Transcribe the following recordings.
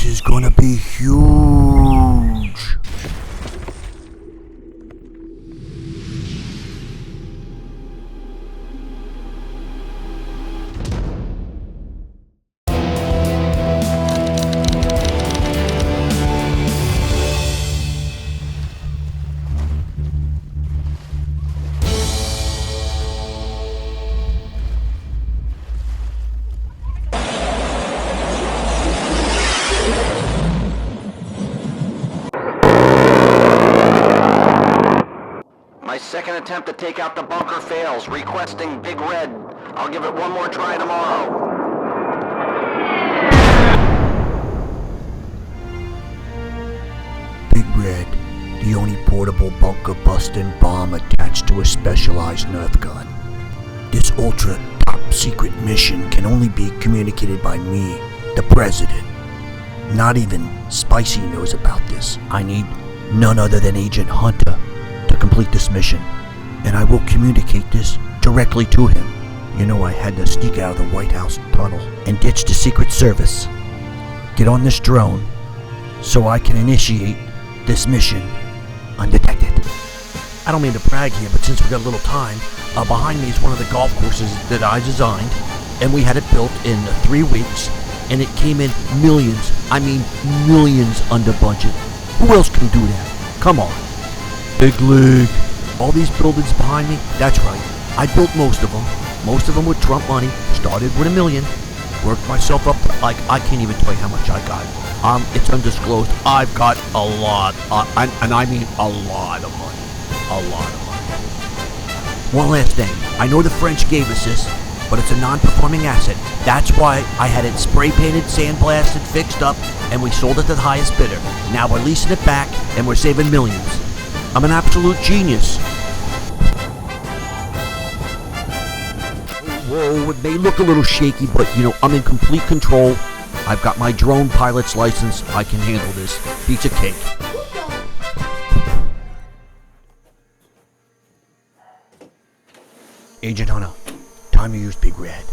is gonna be huge. My second attempt to take out the bunker fails, requesting Big Red. I'll give it one more try tomorrow. Big Red, the only portable bunker-busting bomb attached to a specialized Nerf gun. This ultra top-secret mission can only be communicated by me, the President. Not even Spicy knows about this. I need none other than Agent Hunter to complete this mission, and I will communicate this directly to him. You know, I had to sneak out of the White House tunnel and ditch the Secret Service. Get on this drone so I can initiate this mission undetected. I don't mean to brag here, but since we got a little time, behind me is one of the golf courses that I designed, and we had it built in 3 weeks, and it came in millions, I mean millions under budget. Who else can do that? Come on. Big league. All these buildings behind me, that's right. I built most of them. Most of them with Trump money. Started with $1 million. Worked myself up to, I can't even tell you how much I got. It's undisclosed. I've got a lot, and I mean a lot of money. A lot of money. One last thing. I know the French gave us this, but it's a non-performing asset. That's why I had it spray painted, sandblasted, fixed up, and we sold it to the highest bidder. Now we're leasing it back, and we're saving millions. I'm an absolute genius. Whoa, it may look a little shaky, but you know, I'm in complete control. I've got my drone pilot's license. I can handle this. Piece of cake. Agent Hunter, time to use Big Red.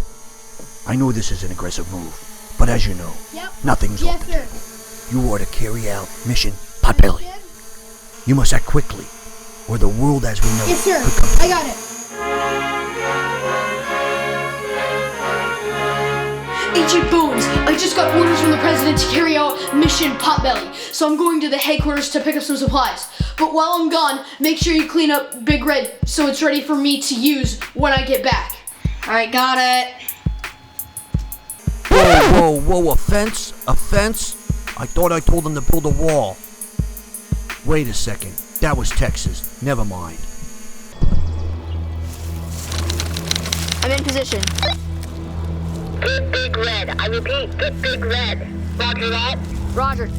I know this is an aggressive move, but as you know, nothing's off the table. You are to carry out mission Potbelly. You must act quickly, or the world as we know it could come. I got it. Agent Bones, I just got orders from the President to carry out mission Potbelly, so I'm going to the headquarters to pick up some supplies. But while I'm gone, make sure you clean up Big Red so it's ready for me to use when I get back. Alright, got it. Whoa, a fence? A fence? I thought I told them to build a wall. Wait a second, that was Texas. Never mind. I'm in position. Get Big Red. I repeat, get Big Red. Roger that? Roger.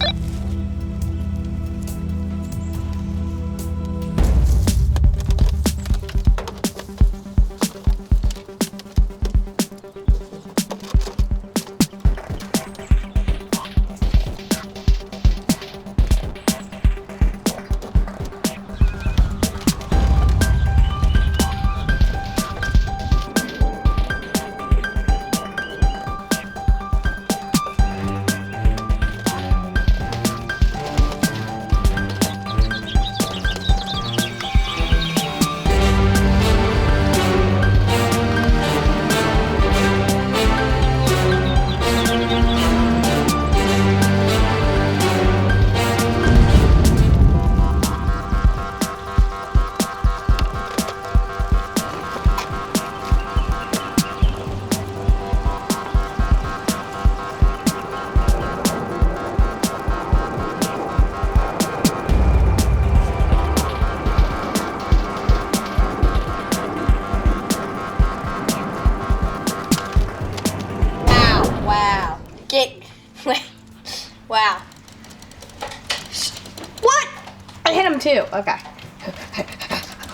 Wow. What? I hit him too. Okay.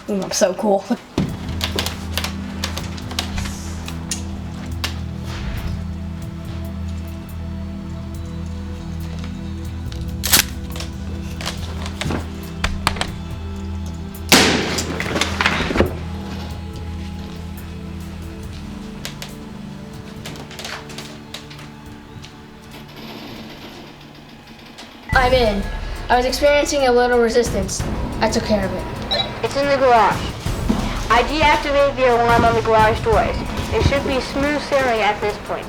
Ooh, I'm so cool. I'm in. I was experiencing a little resistance. I took care of it. It's in the garage. I deactivated the alarm on the garage doors. It should be smooth sailing at this point.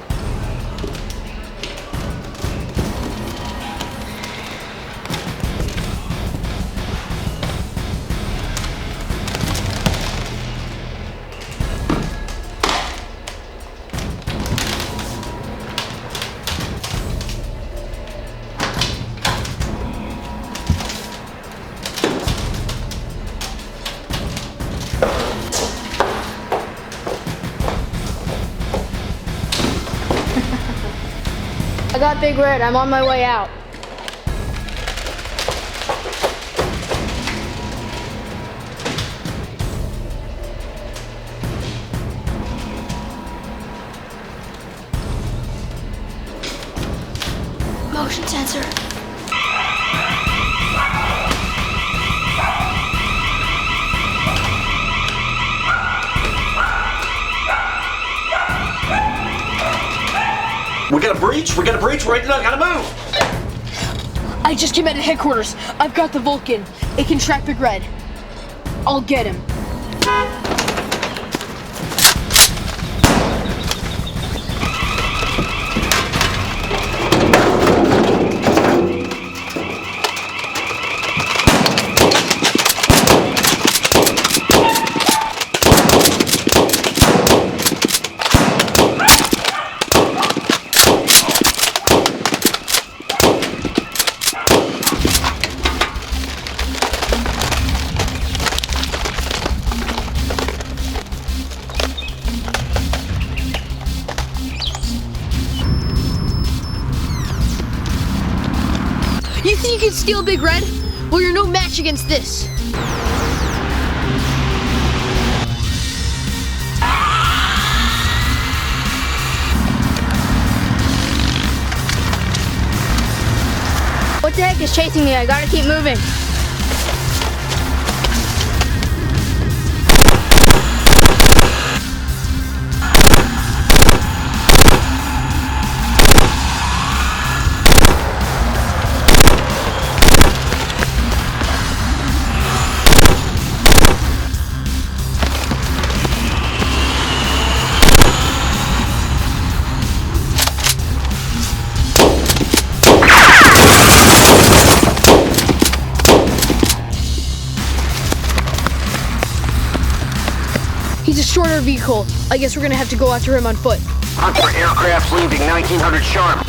I got Big Red. I'm on my way out. Motion sensor. We got a breach, right now, gotta move! I just came out of headquarters. I've got the Vulcan. It can track Big Red. I'll get him. You think you can steal Big Red? Well, you're no match against this. What the heck is chasing me? I gotta keep moving. He's a shorter vehicle. I guess we're gonna have to go after him on foot. Hunt for aircrafts leaving 1900 sharp.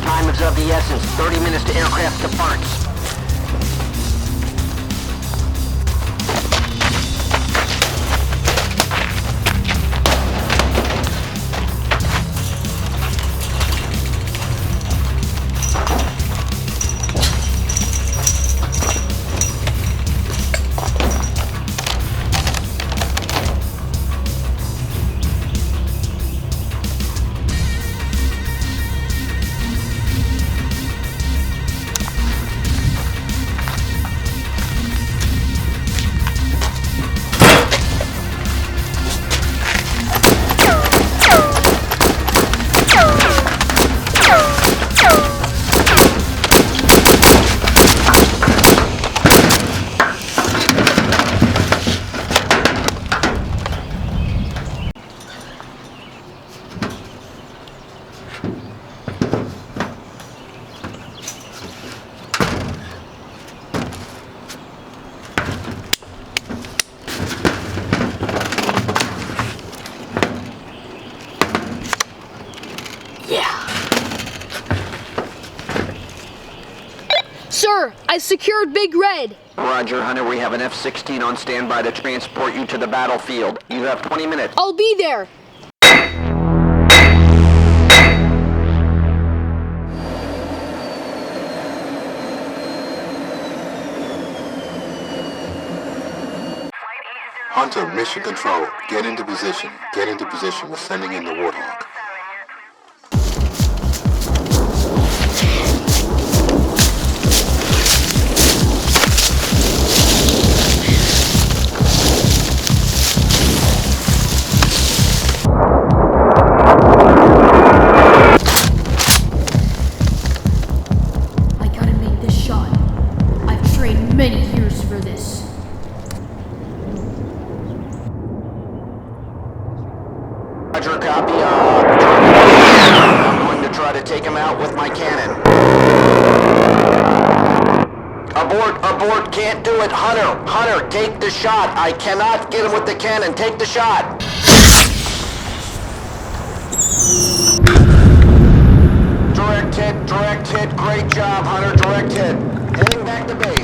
Time is of the essence. 30 minutes to aircraft departs. Sir, I secured Big Red. Roger, Hunter. We have an F-16 on standby to transport you to the battlefield. You have 20 minutes. I'll be there. Hunter, mission control. Get into position. Get into position. We're sending in the Warthog. I gotta make this shot. I've trained many years for this. Roger, copy. I'm going to try to take him out with my cannon. Abort, can't do it. Hunter, take the shot. I cannot get him with the cannon. Take the shot. Direct hit. Great job, Hunter. Direct hit. Heading back to base.